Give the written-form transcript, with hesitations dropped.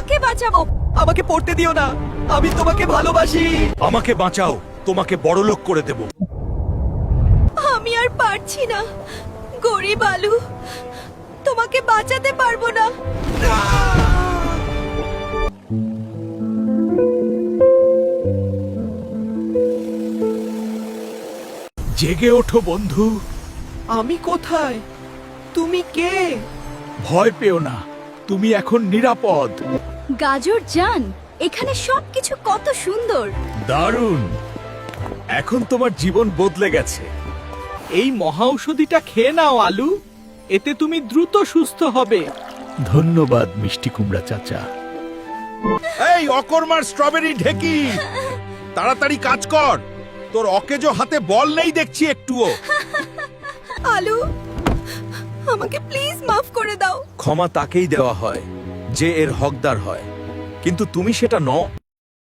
কাকে বাঁচাবো? আমাকে পড়তে দিও না, আমি তোমাকে ভালোবাসি। আমাকে বাঁচাও, তোমাকে বড়লোক করে দেব। আমি আর পারছি না, গরিব আলু, তোমাকে বাঁচাতে পারবো না। জেগে ওঠো বন্ধু। আমি কোথায়? তুমি কে? ভয় পেও না, তুমি এখন নিরাপদ। গাজর জান, এখানে সবকিছু কত সুন্দর। দারুণ, এখন তোমার জীবন বদলে গেছে। এই মহা ঔষধিটা খেয়ে নাও আলু, এতে তুমি দ্রুত সুস্থ হবে। ধন্যবাদ মিষ্টি কুমড়া চাচা। এই অকর্মার স্ট্রবেরি ঢেকি, তাড়াতাড়ি কাজ কর। তোর অকেজো হাতে বল নেই দেখছি একটুও। আলু, আমাকে প্লিজ মাফ করে দাও। ক্ষমা তাকেই দেওয়া হয় যে এর হকদার হয়, কিন্তু তুমি সেটা নও।